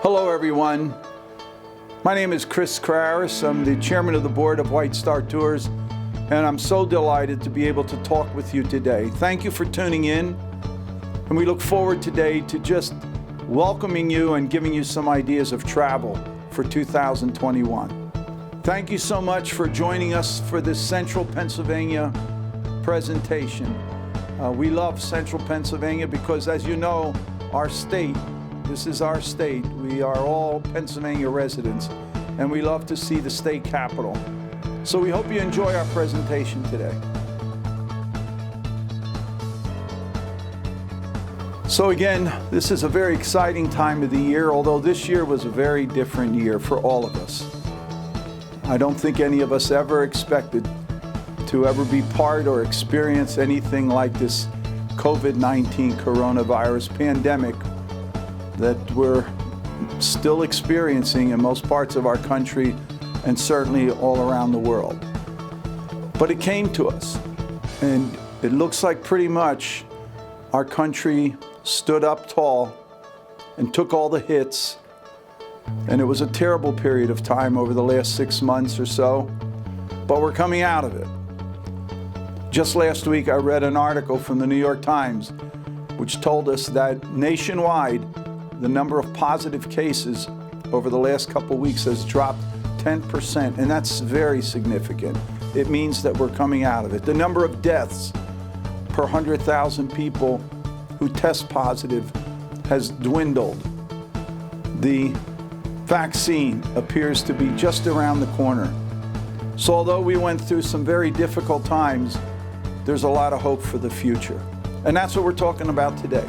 Hello everyone. My name is Chris Kraris. I'm the chairman of the board of White Star Tours, and I'm so delighted to be able to talk with you today. Thank you for tuning in, and we look forward today to just welcoming you and giving you some ideas of travel for 2021. Thank you so much for joining us for this Central Pennsylvania presentation. We love Central Pennsylvania because, as you know, our state, this is our state. We are all Pennsylvania residents, and we love to see the state capitol. So we hope you enjoy our presentation today. So again, this is a very exciting time of the year, although this year was a very different year for all of us. I don't think any of us ever expected to ever be part or experience anything like this COVID-19 coronavirus pandemic that we're still experiencing in most parts of our country and certainly all around the world. But it came to us, and it looks like pretty much our country stood up tall and took all the hits, and it was a terrible period of time over the last 6 months or so, but we're coming out of it. Just last week I read an article from the New York Times which told us that nationwide the number of positive cases over the last couple weeks has dropped 10%, and that's very significant. It means that we're coming out of it. The number of deaths per 100,000 people who test positive has dwindled. The vaccine appears to be just around the corner. So although we went through some very difficult times, there's a lot of hope for the future. And that's what we're talking about today.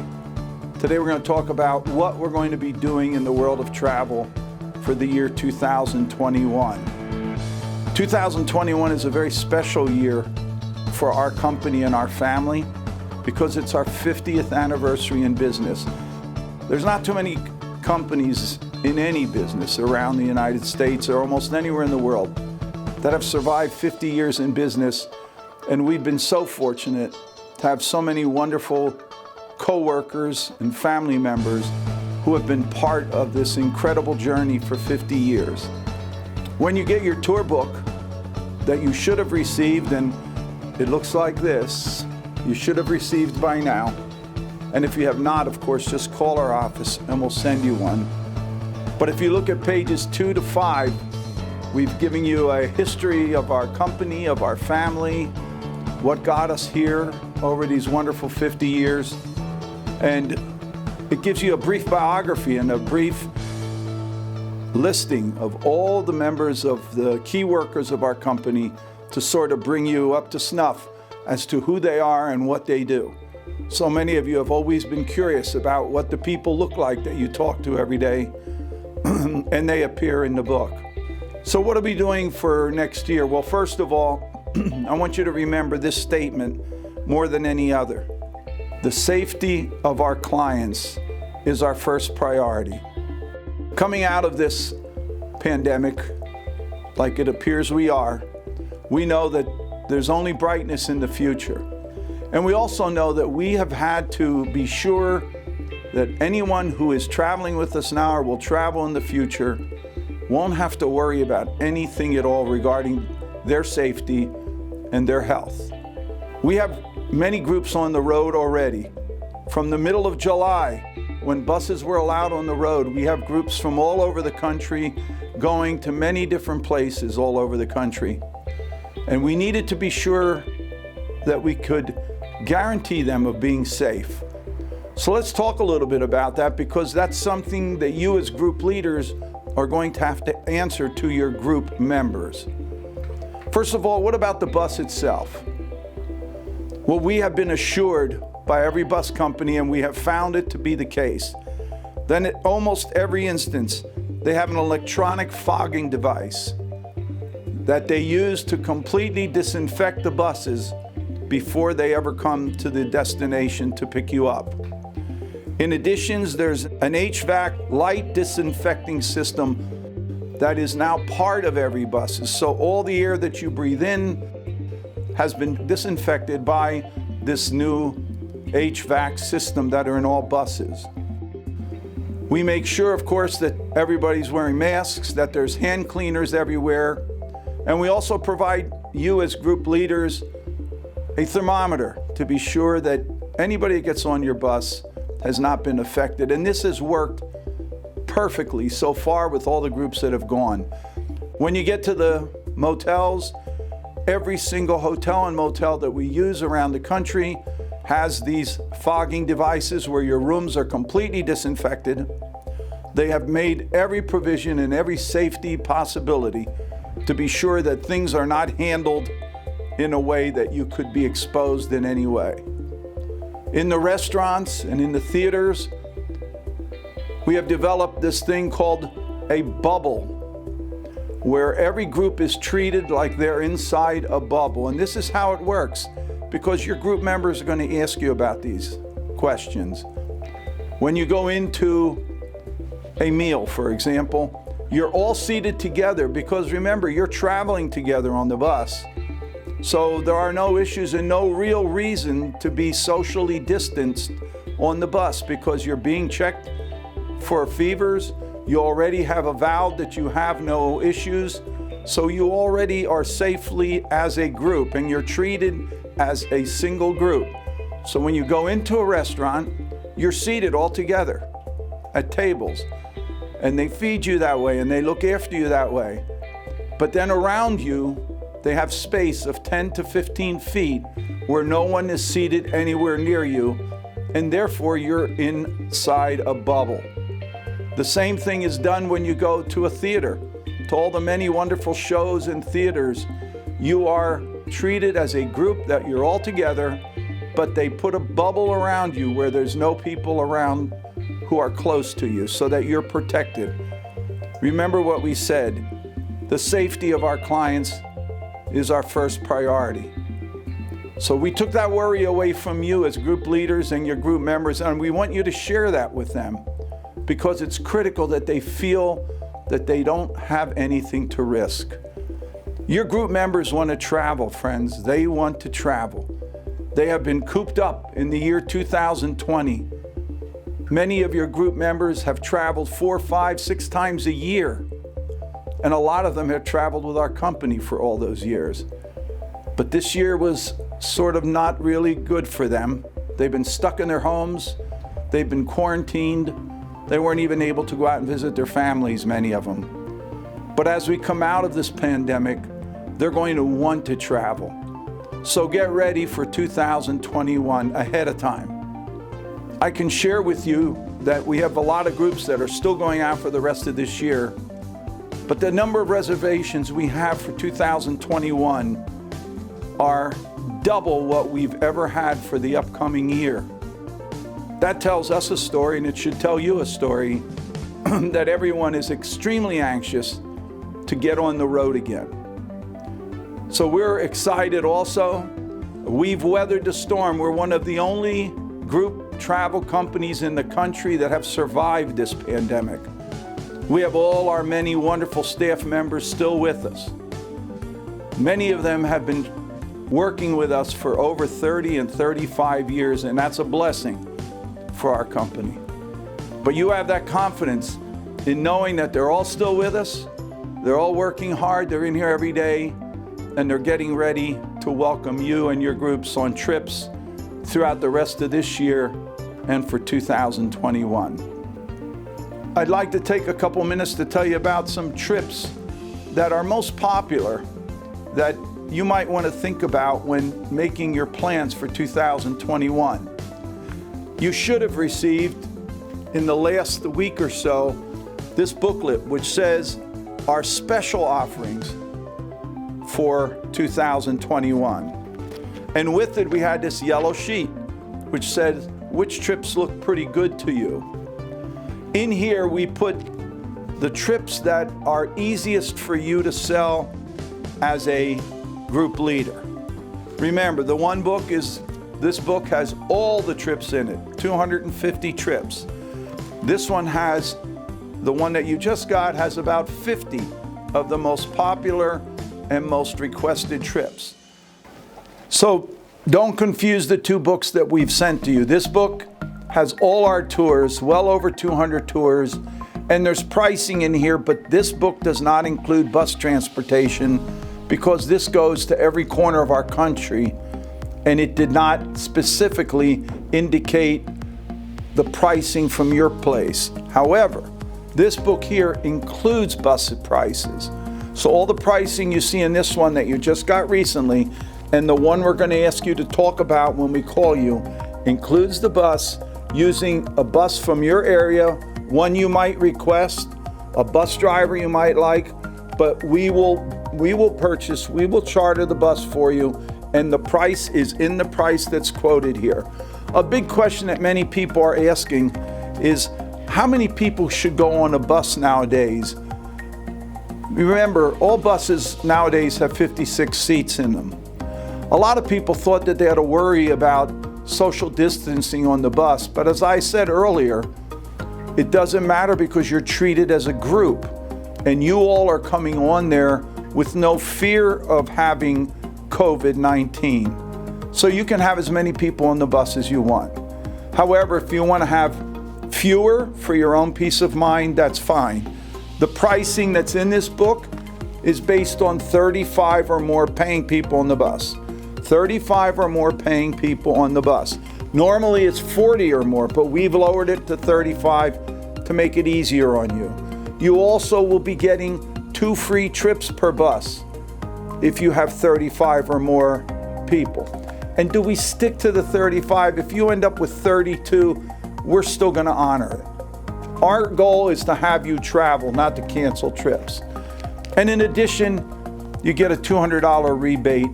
Today we're going to talk about what we're going to be doing in the world of travel for the year 2021. 2021 is a very special year for our company and our family because it's our 50th anniversary in business. There's not too many companies in any business around the United States or almost anywhere in the world that have survived 50 years in business, and we've been so fortunate to have so many wonderful co-workers and family members who have been part of this incredible journey for 50 years. When you get your tour book that you should have received, and it looks like this, you should have received by now. And if you have not, of course, just call our office and we'll send you one. But if you look at pages 2 to 5, we've given you a history of our company, of our family, what got us here over these wonderful 50 years. And it gives you a brief biography and a brief listing of all the members of the key workers of our company to sort of bring you up to snuff as to who they are and what they do. So many of you have always been curious about what the people look like that you talk to every day, and they appear in the book. So what are we doing for next year? Well, first of all, I want you to remember this statement more than any other. The safety of our clients is our first priority. Coming out of this pandemic, like it appears we are, we know that there's only brightness in the future. And we also know that we have had to be sure that anyone who is traveling with us now or will travel in the future won't have to worry about anything at all regarding their safety and their health. We have many groups on the road already. From the middle of July, when buses were allowed on the road, we have groups from all over the country going to many different places all over the country. And we needed to be sure that we could guarantee them of being safe. So let's talk a little bit about that, because that's something that you as group leaders are going to have to answer to your group members. First of all, what about the bus itself? Well, we have been assured by every bus company, and we have found it to be the case, then at almost every instance, they have an electronic fogging device that they use to completely disinfect the buses before they ever come to the destination to pick you up. In addition, there's an HVAC light disinfecting system that is now part of every bus. So all the air that you breathe in has been disinfected by this new HVAC system that are in all buses. We make sure, of course, that everybody's wearing masks, that there's hand cleaners everywhere, and we also provide you as group leaders a thermometer to be sure that anybody that gets on your bus has not been affected. And this has worked perfectly so far with all the groups that have gone. When you get to the motels, every single hotel and motel that we use around the country has these fogging devices where your rooms are completely disinfected. They have made every provision and every safety possibility to be sure that things are not handled in a way that you could be exposed in any way. In the restaurants and in the theaters, we have developed this thing called a bubble, where every group is treated like they're inside a bubble. And this is how it works, because your group members are going to ask you about these questions. When you go into a meal, for example, you're all seated together because remember, you're traveling together on the bus. So there are no issues and no real reason to be socially distanced on the bus because you're being checked for fevers. You already have avowed that you have no issues. So you already are safely as a group and you're treated as a single group. So when you go into a restaurant, you're seated all together at tables and they feed you that way and they look after you that way. But then around you, they have space of 10 to 15 feet where no one is seated anywhere near you, and therefore you're inside a bubble. The same thing is done when you go to a theater. To all the many wonderful shows and theaters, you are treated as a group that you're all together, but they put a bubble around you where there's no people around who are close to you so that you're protected. Remember what we said, the safety of our clients is our first priority. So we took that worry away from you as group leaders and your group members, and we want you to share that with them because it's critical that they feel that they don't have anything to risk. Your group members want to travel, friends. They want to travel. They have been cooped up in the year 2020. Many of your group members have traveled 4, 5, 6 times a year. And a lot of them have traveled with our company for all those years. But this year was sort of not really good for them. They've been stuck in their homes. They've been quarantined. They weren't even able to go out and visit their families, many of them. But as we come out of this pandemic, they're going to want to travel. So get ready for 2021 ahead of time. I can share with you that we have a lot of groups that are still going out for the rest of this year. But the number of reservations we have for 2021 are double what we've ever had for the upcoming year. That tells us a story, and it should tell you a story, that everyone is extremely anxious to get on the road again. So we're excited also. We've weathered the storm. We're one of the only group travel companies in the country that have survived this pandemic. We have all our many wonderful staff members still with us. Many of them have been working with us for over 30 and 35 years, and that's a blessing for our company. But you have that confidence in knowing that they're all still with us, they're all working hard, they're in here every day, and they're getting ready to welcome you and your groups on trips throughout the rest of this year and for 2021. I'd like to take a couple minutes to tell you about some trips that are most popular that you might want to think about when making your plans for 2021. You should have received in the last week or so this booklet which says our special offerings for 2021. And with it we had this yellow sheet which said which trips look pretty good to you. In here, we put the trips that are easiest for you to sell as a group leader. Remember, the one book is, this book has all the trips in it, 250 trips. This one has, the one that you just got has about 50 of the most popular and most requested trips. So don't confuse the two books that we've sent to you. This book has all our tours, well over 200 tours, and there's pricing in here, but this book does not include bus transportation because this goes to every corner of our country, and it did not specifically indicate the pricing from your place. However, this book here includes bus prices. So all the pricing you see in this one that you just got recently, and the one we're going to ask you to talk about when we call you, includes the bus, using a bus from your area, one you might request, a bus driver you might like, but we will charter the bus for you, and the price is in the price that's quoted here. A big question that many people are asking is, how many people should go on a bus nowadays? Remember, all buses nowadays have 56 seats in them. A lot of people thought that they had to worry about social distancing on the bus, but as I said earlier, it doesn't matter because you're treated as a group, and you all are coming on there with no fear of having COVID-19. So you can have as many people on the bus as you want. However, if you want to have fewer for your own peace of mind, that's fine. The pricing that's in this book is based on 35 or more paying people on the bus. 35 or more paying people on the bus. Normally it's 40 or more, but we've lowered it to 35 to make it easier on you. You also will be getting 2 free trips per bus if you have 35 or more people. And do we stick to the 35? If you end up with 32, we're still going to honor it. Our goal is to have you travel, not to cancel trips. And in addition, you get a $200 rebate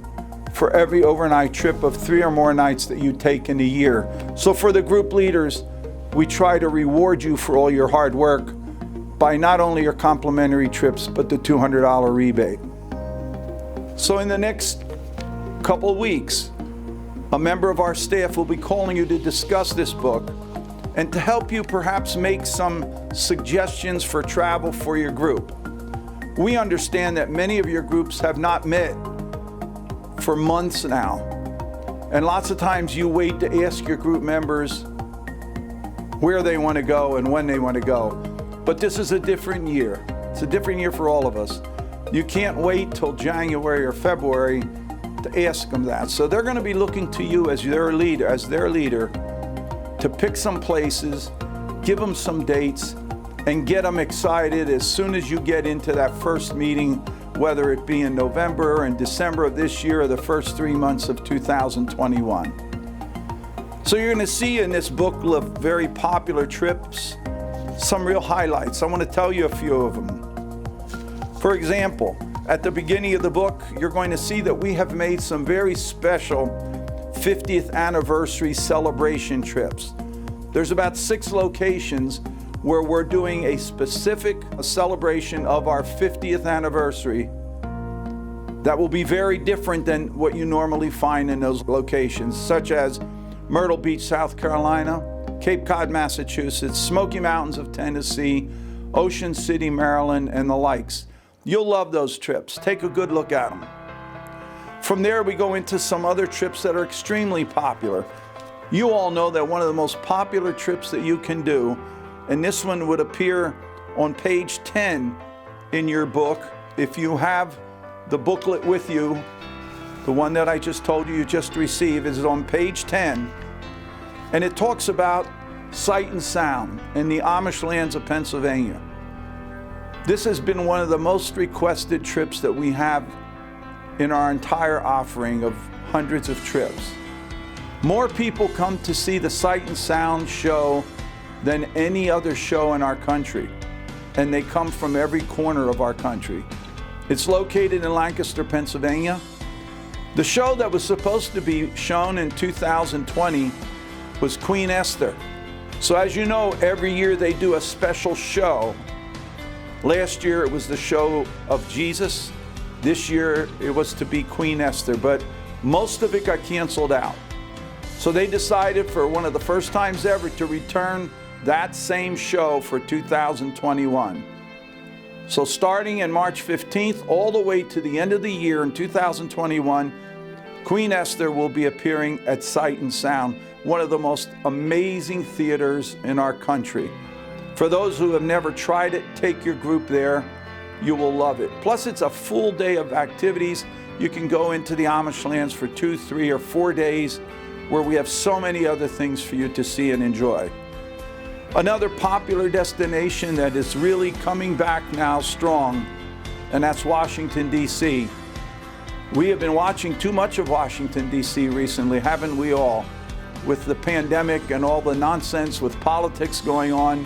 for every overnight trip of 3 or more nights that you take in a year. So for the group leaders, we try to reward you for all your hard work by not only your complimentary trips, but the $200 rebate. So in the next couple of weeks, a member of our staff will be calling you to discuss this book and to help you perhaps make some suggestions for travel for your group. We understand that many of your groups have not met for months now, and lots of times you wait to ask your group members where they want to go and when they want to go. But this is a different year. It's a different year for all of us. You can't wait till January or February to ask them that. So they're going to be looking to you as their leader to pick some places, give them some dates, and get them excited as soon as you get into that first meeting, whether it be in November or in December of this year or the first 3 months of 2021. So you're going to see in this book of very popular trips some real highlights. I want to tell you a few of them. For example, at the beginning of the book, you're going to see that we have made some very special 50th anniversary celebration trips. There's about 6 locations where we're doing a specific celebration of our 50th anniversary that will be very different than what you normally find in those locations, such as Myrtle Beach, South Carolina, Cape Cod, Massachusetts, Smoky Mountains of Tennessee, Ocean City, Maryland, and the likes. You'll love those trips. Take a good look at them. From there, we go into some other trips that are extremely popular. You all know that one of the most popular trips that you can do, and this one would appear on page 10 in your book. If you have the booklet with you, the one that I just told you just received is on page 10. And it talks about Sight and Sound in the Amish lands of Pennsylvania. This has been one of the most requested trips that we have in our entire offering of hundreds of trips. More people come to see the Sight and Sound show than any other show in our country, and they come from every corner of our country. It's located in Lancaster, Pennsylvania. The show that was supposed to be shown in 2020 was Queen Esther. So as you know, every year they do a special show. Last year it was the show of Jesus. This year it was to be Queen Esther, but most of it got canceled out. So they decided for one of the first times ever to return that same show for 2021. So starting in March 15th all the way to the end of the year in 2021, Queen Esther will be appearing at Sight and Sound. one of the most amazing theaters in our country. For those who have never tried it, take your group there. You will love it. Plus, it's a full day of activities. You can go into the Amish lands for 2, 3, or 4 days, where we have so many other things for you to see and enjoy. Another popular destination that is really coming back now strong, and that's Washington, D.C. We have been watching too much of Washington, D.C. recently, haven't we all? With the pandemic and all the nonsense with politics going on.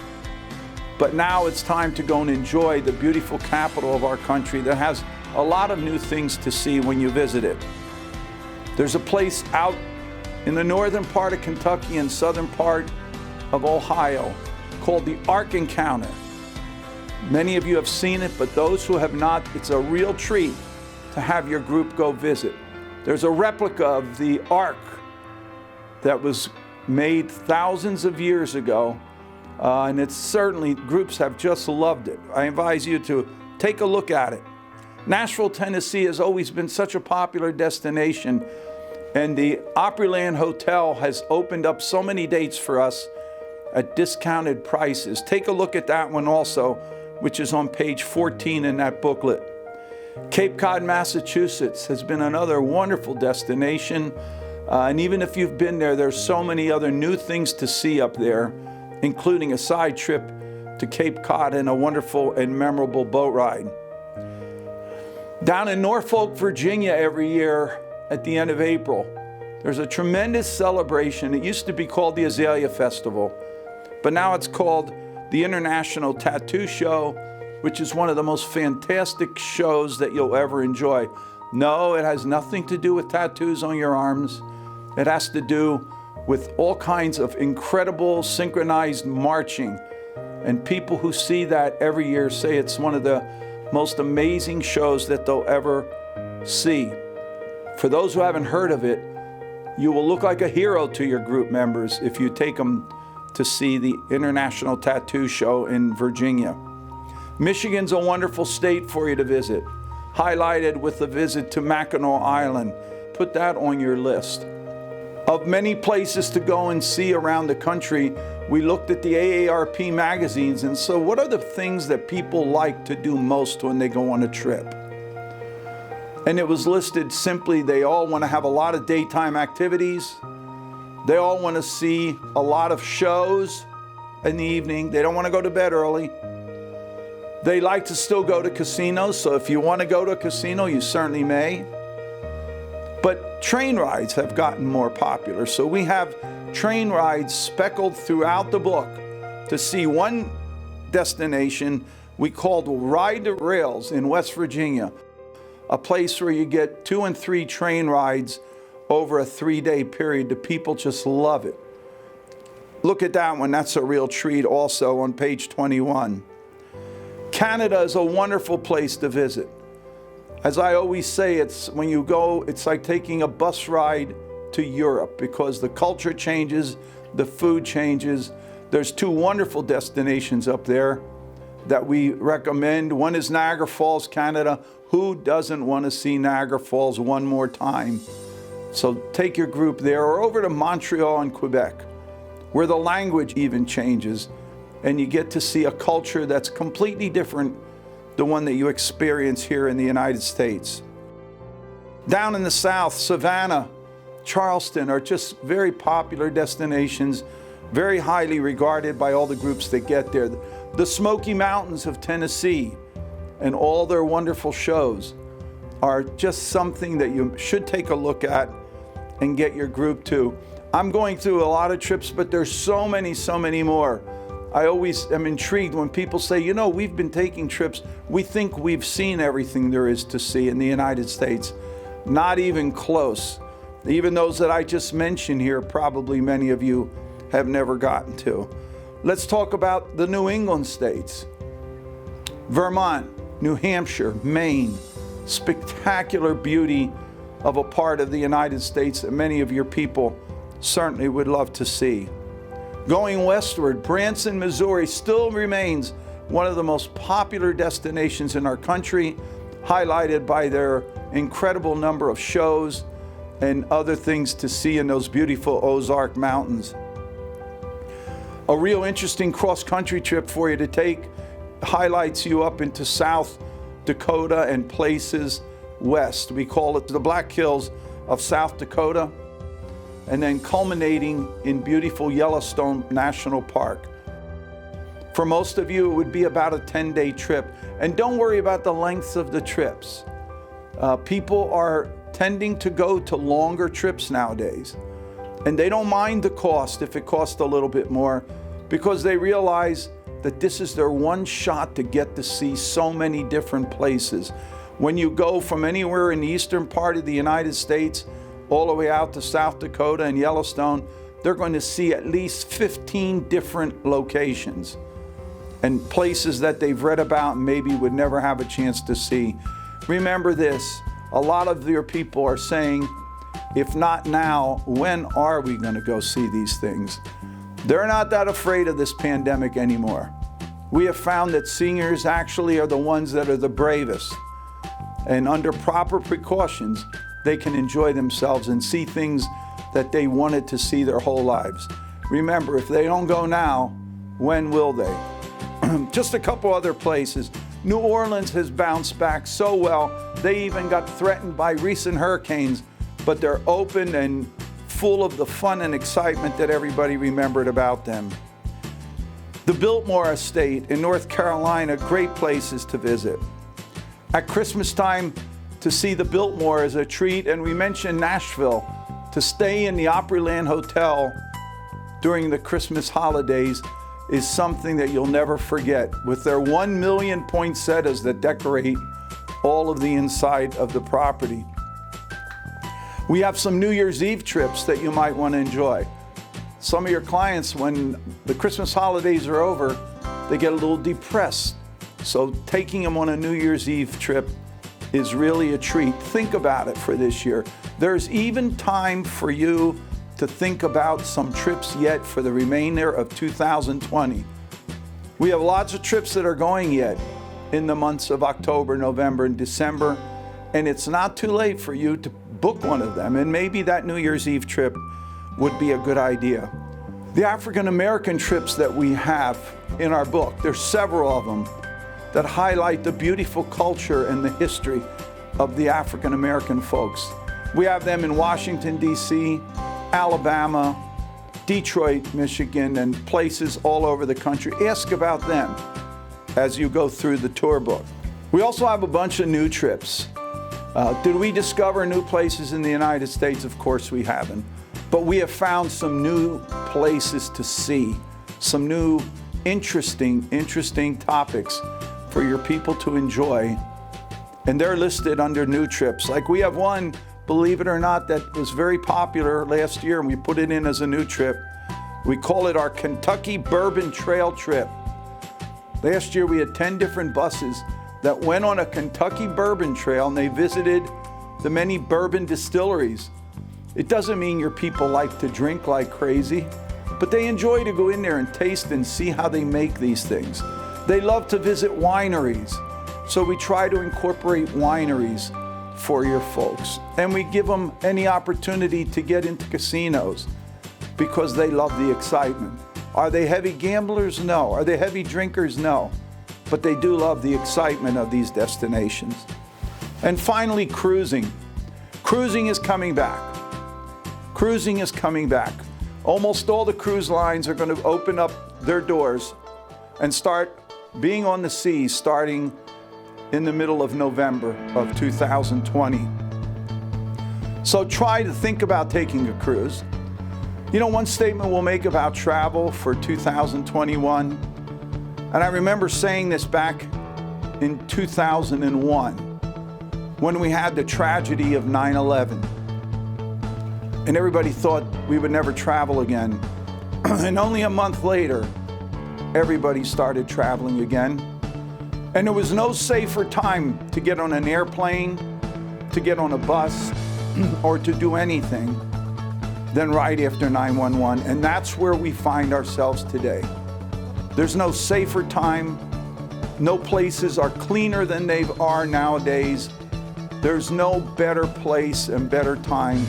But now it's time to go and enjoy the beautiful capital of our country that has a lot of new things to see when you visit it. There's a place out in the northern part of Kentucky and southern part of Ohio called the Ark Encounter. Many of you have seen it, but those who have not, it's a real treat to have your group go visit. There's a replica of the Ark that was made thousands of years ago, and it's certainly, groups have just loved it. I advise you to take a look at it. Nashville, Tennessee has always been such a popular destination, and the Opryland Hotel has opened up so many dates for us at discounted prices. Take a look at that one also, which is on page 14 in that booklet. Cape Cod, Massachusetts has been another wonderful destination. And even if you've been there, there's so many other new things to see up there, including a side trip to Cape Cod and a wonderful and memorable boat ride. Down in Norfolk, Virginia, every year at the end of April, there's a tremendous celebration. It used to be called the Azalea Festival, but now it's called the International Tattoo Show, which is one of the most fantastic shows that you'll ever enjoy. No, it has nothing to do with tattoos on your arms. It has to do with all kinds of incredible synchronized marching. And people who see that every year say it's one of the most amazing shows that they'll ever see. For those who haven't heard of it, you will look like a hero to your group members if you take them to see the International Tattoo Show in Virginia. Michigan's a wonderful state for you to visit, highlighted with the visit to Mackinac Island. Put that on your list. Of many places to go and see around the country, we looked at the AARP magazines, and so what are the things that people like to do most when they go on a trip? And it was listed simply, they all want to have a lot of daytime activities. They all want to see a lot of shows in the evening. They don't want to go to bed early. They like to still go to casinos, so if you want to go to a casino, you certainly may. But train rides have gotten more popular, so we have train rides speckled throughout the book to see one destination we called Ride the Rails in West Virginia, a place where you get 2 and 3 train rides over a 3-day period. The people just love it. Look at that one. That's a real treat also on page 21. Canada is a wonderful place to visit. As I always say, it's when you go, it's like taking a bus ride to Europe because the culture changes, the food changes. There's 2 wonderful destinations up there that we recommend. One is Niagara Falls, Canada. Who doesn't want to see Niagara Falls one more time? So take your group there, or over to Montreal in Quebec, where the language even changes, and you get to see a culture that's completely different the one that you experience here in the United States. Down in the South, Savannah, Charleston are just very popular destinations, very highly regarded by all the groups that get there. The Smoky Mountains of Tennessee and all their wonderful shows are just something that you should take a look at and get your group to. I'm going through a lot of trips, but there's so many more. I always am intrigued when people say, you know, we've been taking trips. We think we've seen everything there is to see in the United States. Not even close. Even those that I just mentioned here, probably many of you have never gotten to. Let's talk about the New England states. Vermont, New Hampshire, Maine. Spectacular beauty of a part of the United States that many of your people certainly would love to see. Going westward, Branson, Missouri still remains one of the most popular destinations in our country, highlighted by their incredible number of shows and other things to see in those beautiful Ozark Mountains. A real interesting cross-country trip for you to take highlights you up into South Dakota and places west. We call it the Black Hills of South Dakota, and then culminating in beautiful Yellowstone National Park. For most of you, it would be about a 10-day trip. And don't worry about the lengths of the trips. People are tending to go to longer trips nowadays. And they don't mind the cost if it costs a little bit more, because they realize that this is their one shot to get to see so many different places. When you go from anywhere in the eastern part of the United States all the way out to South Dakota and Yellowstone, they're going to see at least 15 different locations and places that they've read about and maybe would never have a chance to see. Remember this, a lot of your people are saying, if not now, when are we going to go see these things? They're not that afraid of this pandemic anymore. We have found that seniors actually are the ones that are the bravest. And under proper precautions, they can enjoy themselves and see things that they wanted to see their whole lives. Remember, if they don't go now, when will they? Just a couple other places. New Orleans has bounced back so well. They even got threatened by recent hurricanes, but they're open and full of the fun and excitement that everybody remembered about them. The Biltmore Estate in North Carolina, great places to visit. At Christmas time, to see the Biltmore is a treat, and we mentioned Nashville. To stay in the Opryland Hotel during the Christmas holidays is something that you'll never forget, with their 1 million poinsettias that decorate all of the inside of the property. We have some New Year's Eve trips that you might want to enjoy. Some of your clients, when the Christmas holidays are over, they get a little depressed. So taking them on a New Year's Eve trip is really a treat. Think about it for this year. There's even time for you to think about some trips yet for the remainder of 2020. We have lots of trips that are going yet in the months of October, November, and December, and it's not too late for you to book one of them, and maybe that New Year's Eve trip would be a good idea. The African American trips that we have in our book, there's several of them that highlight the beautiful culture and the history of the African American folks. We have them in Washington, D.C., Alabama, Detroit, Michigan, and places all over the country. Ask about them as you go through the tour book. We also have a bunch of new trips. Did we discover new places in the United States? Of course we haven't. But we have found some new places to see, some new interesting topics for your people to enjoy. And they're listed under new trips. Like we have one, believe it or not, that was very popular last year, and we put it in as a new trip. We call it our Kentucky Bourbon Trail Trip. Last year we had 10 different buses that went on a Kentucky bourbon trail, and they visited the many bourbon distilleries. It doesn't mean your people like to drink like crazy, but they enjoy to go in there and taste and see how they make these things. They love to visit wineries, so we try to incorporate wineries for your folks. And we give them any opportunity to get into casinos because they love the excitement. Are they heavy gamblers? No. Are they heavy drinkers? No. But they do love the excitement of these destinations. And finally, cruising. Cruising is coming back. Cruising is coming back. Almost all the cruise lines are going to open up their doors and start being on the sea starting in the middle of November of 2020. So try to think about taking a cruise. You know, one statement we'll make about travel for 2021, and I remember saying this back in 2001 when we had the tragedy of 9/11. And everybody thought we would never travel again. And only a month later, everybody started traveling again. And there was no safer time to get on an airplane, to get on a bus, or to do anything than right after 9/11. And that's where we find ourselves today. There's no safer time. No places are cleaner than they are nowadays. There's no better place and better time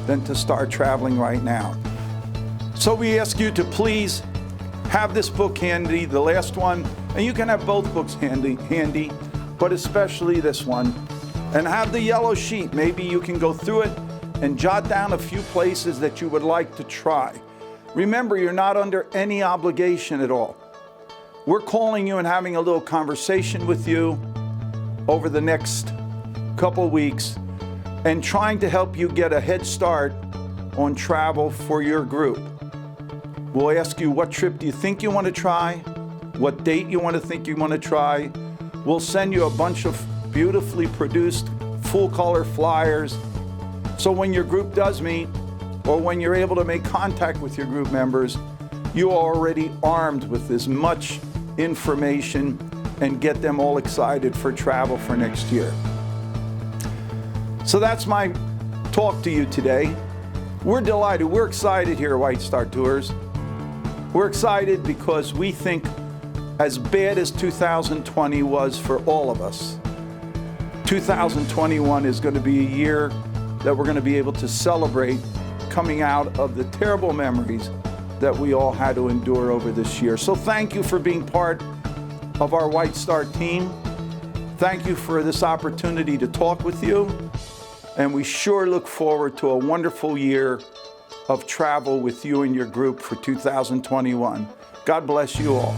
than to start traveling right now. So we ask you to please have this book handy, the last one, and you can have both books handy, but especially this one. And have the yellow sheet. Maybe you can go through it and jot down a few places that you would like to try. Remember, you're not under any obligation at all. We're calling you and having a little conversation with you over the next couple weeks and trying to help you get a head start on travel for your group. We'll ask you, what trip do you think you want to try? What date you want to try? We'll send you a bunch of beautifully produced full-color flyers. So when your group does meet, or when you're able to make contact with your group members, you are already armed with as much information and get them all excited for travel for next year. So that's my talk to you today. We're delighted, we're excited here at White Star Tours. We're excited because we think, as bad as 2020 was for all of us, 2021 is going to be a year that we're going to be able to celebrate coming out of the terrible memories that we all had to endure over this year. So thank you for being part of our White Star team. Thank you for this opportunity to talk with you. And we sure look forward to a wonderful year of travel with you and your group for 2021. God bless you all.